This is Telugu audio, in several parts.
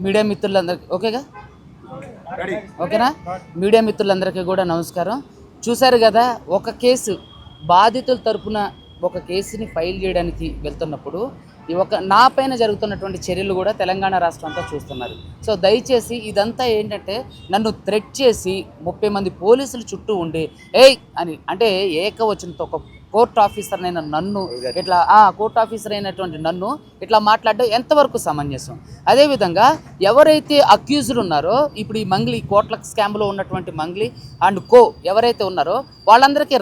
మీడియా మిత్రులందరికీ ఓకేనా మీడియా మిత్రులందరికీ కూడా నమస్కారం. చూశారు కదా, ఒక కేసు బాధితుల తరపున ఒక కేసుని ఫైల్ చేయడానికి వెళ్తున్నప్పుడు నా పైన జరుగుతున్నటువంటి చర్యలు కూడా తెలంగాణ రాష్ట్రం అంతా చూస్తున్నారు. సో దయచేసి ఇదంతా ఏంటంటే నన్ను థ్రెట్ చేసి 30 మంది పోలీసులు చుట్టూ ఉండి ఏయ్ అని అంటే ఏకవచనంతో ఒక కోర్టు ఆఫీసర్ అయిన నన్ను ఇట్లా కోర్టు ఆఫీసర్ అయినటువంటి నన్ను ఇట్లా మాట్లాడడం ఎంతవరకు సమంజసం? అదేవిధంగా ఎవరైతే అక్యూజ్డ్ ఉన్నారో ఇప్పుడు ఈ మంగ్లీ కోట్ల స్కామ్లో ఉన్నటువంటి మంగ్లీ అండ్ కో ఎవరైతే ఉన్నారో వాళ్ళందరికీ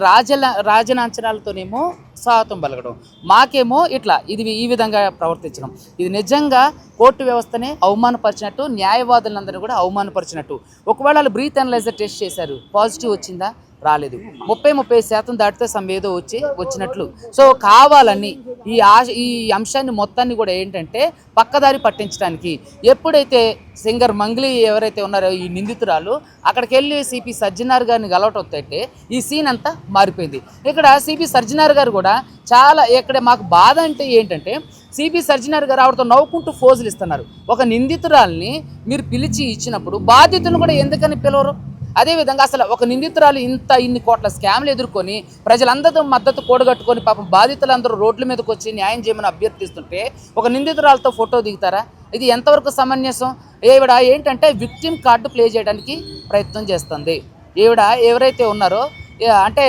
రాజనాంచనాలతోనేమో స్వాగతం పలకడం, మాకేమో ఇట్లా ఈ విధంగా ప్రవర్తించడం, ఇది నిజంగా కోర్టు వ్యవస్థనే అవమానపరిచినట్టు, న్యాయవాదులందరినీ కూడా అవమానపరిచినట్టు. ఒకవేళ వాళ్ళు బ్రీత్ అనలైజర్ టెస్ట్ చేశారు, పాజిటివ్ వచ్చిందా? రాలేదు. 30% దాటితే ఏదో వచ్చినట్లు. సో కావాలని ఈ అంశాన్ని మొత్తాన్ని కూడా ఏంటంటే పక్కదారి పట్టించడానికి ఎప్పుడైతే సింగర్ మంగ్లీ ఎవరైతే ఉన్నారో ఈ నిందితురాలు అక్కడికి వెళ్ళి సిపి సజ్జనార్ గారిని గలవటొస్తే ఈ సీన్ అంతా మారిపోయింది. ఇక్కడ సిపి సజ్జనార్ గారు కూడా చాలా ఇక్కడ మాకు బాధ అంటే ఏంటంటే సిపి సజ్జనార్ గారు ఆవిడతో నవ్వుకుంటూ ఫోజులు ఇస్తున్నారు. ఒక నిందితురాల్ని మీరు పిలిచి ఇచ్చినప్పుడు బాధితులను కూడా ఎందుకని పిలవరు? అదేవిధంగా అసలు ఒక నిందితురాలు ఇన్ని కోట్ల స్కామ్లు ఎదుర్కొని ప్రజలందరితో మద్దతు కూడగట్టుకొని పాపం బాధితులందరూ రోడ్ల మీదకి వచ్చి న్యాయం చేయమని అభ్యర్థిస్తుంటే ఒక నిందితురాలతో ఫోటో దిగుతారా? ఇది ఎంతవరకు సమంజసం? ఈవిడ ఏంటంటే విక్టిమ్ కార్డు ప్లే చేయడానికి ప్రయత్నం చేస్తుంది. ఎవరైతే ఉన్నారో అంటే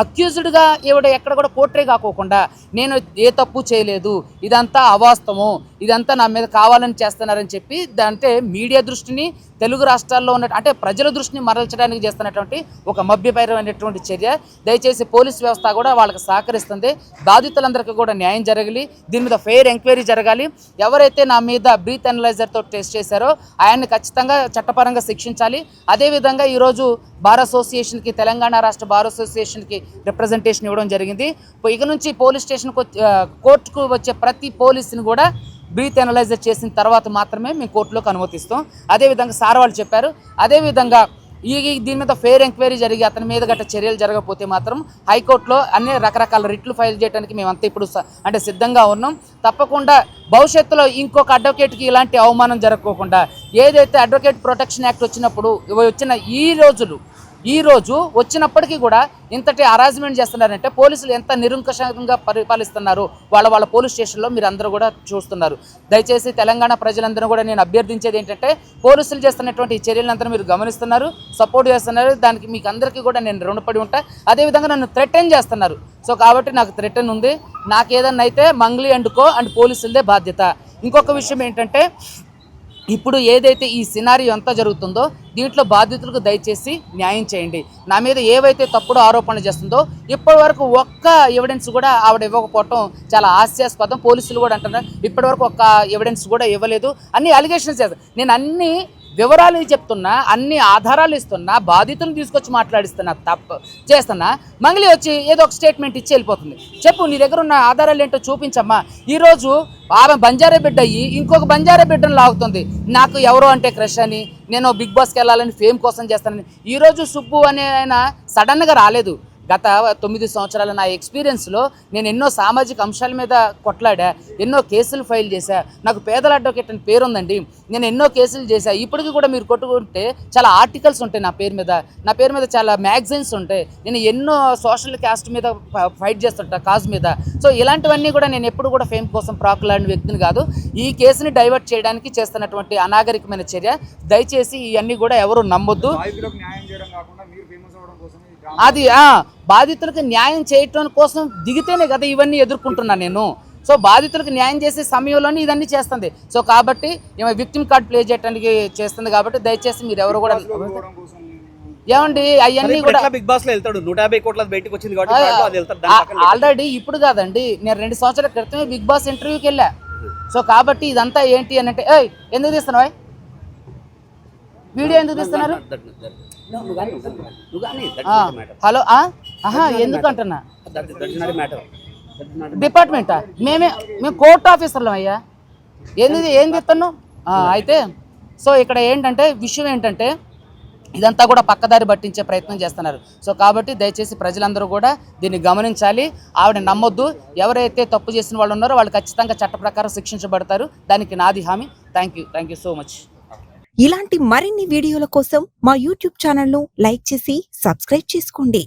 అక్యూజ్డ్గా ఈవిడ ఎక్కడ కూడా పోర్ట్రే కాకోకుండా నేను ఏ తప్పు చేయలేదు, ఇదంతా అవాస్తవం, ఇదంతా నా మీద కావాలని చేస్తున్నారని చెప్పి అంటే మీడియా దృష్టిని తెలుగు రాష్ట్రాల్లో ఉన్న అంటే ప్రజల దృష్టిని మరల్చడానికి చేస్తున్నటువంటి ఒక మభ్యపరమైనటువంటి చర్య. దయచేసి పోలీస్ వ్యవస్థ కూడా వాళ్ళకి సహకరిస్తుంది. బాధితులందరికీ కూడా న్యాయం జరగాలి, దీని మీద ఫెయిర్ ఎంక్వైరీ జరగాలి. ఎవరైతే నా మీద బ్రీత్ అనలైజర్తో టెస్ట్ చేశారో ఆయన్ని ఖచ్చితంగా చట్టపరంగా శిక్షించాలి. అదేవిధంగా ఈరోజు బార్ అసోసియేషన్కి, తెలంగాణ రాష్ట్ర బార్ అసోసియేషన్కి రిప్రజెంటేషన్ ఇవ్వడం జరిగింది. ఇక నుంచి పోలీస్ స్టేషన్కి కోర్టుకు వచ్చే ప్రతి పోలీసుని కూడా బ్రీత్ అనలైజర్ చేసిన తర్వాత మాత్రమే మేము కోర్టులోకి అనుమతిస్తాం. అదేవిధంగా సార్ వాళ్ళు చెప్పారు. అదేవిధంగా దీని మీద ఫెయిర్ ఎంక్వైరీ జరిగి అతని మీద గట్ట చర్యలు జరగకపోతే మాత్రం హైకోర్టులో అన్ని రకరకాల రిట్లు ఫైల్ చేయడానికి మేమంతా ఇప్పుడు అంటే సిద్ధంగా ఉన్నాం. తప్పకుండా భవిష్యత్తులో ఇంకొక అడ్వకేట్కి ఇలాంటి అవమానం జరగకోకుండా ఏదైతే అడ్వకేట్ ప్రొటెక్షన్ యాక్ట్ వచ్చినప్పుడు వచ్చిన ఈ రోజు వచ్చినప్పటికీ కూడా ఇంతటి అరేంజ్మెంట్ చేస్తున్నారంటే పోలీసులు ఎంత నిరంకుశంగా పరిపాలిస్తున్నారు వాళ్ళ పోలీస్ స్టేషన్లో మీరు అందరూ కూడా చూస్తున్నారు. దయచేసి తెలంగాణ ప్రజలందరూ కూడా నేను అభ్యర్థించేది ఏంటంటే పోలీసులు చేస్తున్నటువంటి ఈ చర్యలంతా మీరు గమనిస్తున్నారు, సపోర్ట్ చేస్తున్నారు. దానికి మీకు అందరికీ కూడా నేను రుణపడి ఉంటా. అదేవిధంగా నన్ను థ్రెటన్ చేస్తున్నారు. సో కాబట్టి నాకు థ్రెటన్ ఉంది. నాకు ఏదన్నా అయితే మంగ్లీ అండ్ పోలీసులదే బాధ్యత. ఇంకొక విషయం ఏంటంటే ఇప్పుడు ఏదైతే ఈ సినారియో అంతా జరుగుతుందో దీంట్లో బాధితులకు దయచేసి న్యాయం చేయండి. నా మీద ఏవైతే తప్పుడు ఆరోపణలు చేస్తుందో ఇప్పటి వరకు ఒక్క ఎవిడెన్స్ కూడా ఆవిడ ఇవ్వకపోవటం చాలా హాస్యాస్పదం. పోలీసులు కూడా అంటున్నారు ఇప్పటి వరకు ఒక్క ఎవిడెన్స్ కూడా ఇవ్వలేదు. అన్ని అలిగేషన్స్ చేస్తారు. నేను అన్ని వివరాలు చెప్తున్నా, అన్ని ఆధారాలు ఇస్తున్నా, బాధితులను తీసుకొచ్చి మాట్లాడిస్తున్నా, తప్పు చేస్తున్నా. మంగ్లీ వచ్చి ఏదో ఒక స్టేట్మెంట్ ఇచ్చి వెళ్ళిపోతుంది. చెప్పు నీ దగ్గర ఉన్న ఆధారాలు ఏంటో చూపించమ్మా. ఈరోజు ఆమె బంజారా బిడ్డ అయ్యి ఇంకొక బంజారా బిడ్డను లాగుతుంది. నాకు ఎవరో అంటే క్రష్ అని, నేను బిగ్ బాస్కి వెళ్ళాలని ఫేమ్ కోసం చేస్తానని. ఈరోజు సుబ్బు అనే ఆయన సడన్గా రాలేదు. గత 9 సంవత్సరాల నా ఎక్స్పీరియన్స్లో నేను ఎన్నో సామాజిక అంశాల మీద కొట్లాడా, ఎన్నో కేసులు ఫైల్ చేశా. నాకు పేదల అడ్వకేట్ అని పేరుందండి. నేను ఎన్నో కేసులు చేశా. ఇప్పటికీ కూడా మీరు కొట్టుకుంటే చాలా ఆర్టికల్స్ ఉంటాయి నా పేరు మీద చాలా మ్యాగజైన్స్ ఉంటాయి. నేను ఎన్నో సోషల్ కాస్ట్ మీద ఫైట్ చేస్తుంటా, కాజ్ మీద. సో ఇలాంటివన్నీ కూడా నేను ఎప్పుడు కూడా ఫేమ్ కోసం ప్రాకులాడిన వ్యక్తిని కాదు. ఈ కేసుని డైవర్ట్ చేయడానికి చేస్తున్నటువంటి అనాగరికమైన చర్య. దయచేసి ఇవన్నీ కూడా ఎవరు నమ్మొద్దు. అది బాధితులకు న్యాయం చేయటం కోసం దిగితేనే కదా ఇవన్నీ ఎదుర్కొంటున్నా నేను. సో బాధితులకు న్యాయం చేసే సమయంలోనే ఇదన్నీ చేస్తుంది. సో కాబట్టి విక్టిమ్ కార్డ్ ప్లే చేయడానికి చేస్తుంది. కాబట్టి దయచేసి మీరు ఎవరు కూడా ఏమండి అవన్నీ కూడా బిగ్ బాస్ లో వెళ్తాడు. 150 కోట్ల బయటకు వచ్చింది కాబట్టి ఆల్రెడీ ఇప్పుడు కాదండి, నేను 2 సంవత్సరాల క్రితమే బిగ్ బాస్ ఇంటర్వ్యూకి వెళ్ళా. సో కాబట్టి ఇదంతా ఏంటి అని అంటే ఎందుకు తీస్తున్నావా వీడియో, ఎందుకు తీస్తున్నారు? హలో ఎందుకు అంటున్నా డిపార్ట్మెంటా? మేము కోర్టు ఆఫీసర్లం అయ్యా. ఏం చెప్తున్నావు అయితే? సో ఇక్కడ ఏంటంటే విషయం ఏంటంటే ఇదంతా కూడా పక్కదారి పట్టించే ప్రయత్నం చేస్తున్నారు. సో కాబట్టి దయచేసి ప్రజలందరూ కూడా దీన్ని గమనించాలి. ఆవిడ నమ్మొద్దు. ఎవరైతే తప్పు చేసిన వాళ్ళు ఉన్నారో వాళ్ళు ఖచ్చితంగా చట్ట ప్రకారం శిక్షించబడతారు. దానికి నాది హామీ. Thank you so much. ఇలాంటి మరిన్ని వీడియోల కోసం మా యూట్యూబ్ ఛానల్ను లైక్ చేసి సబ్స్క్రైబ్ చేసుకోండి.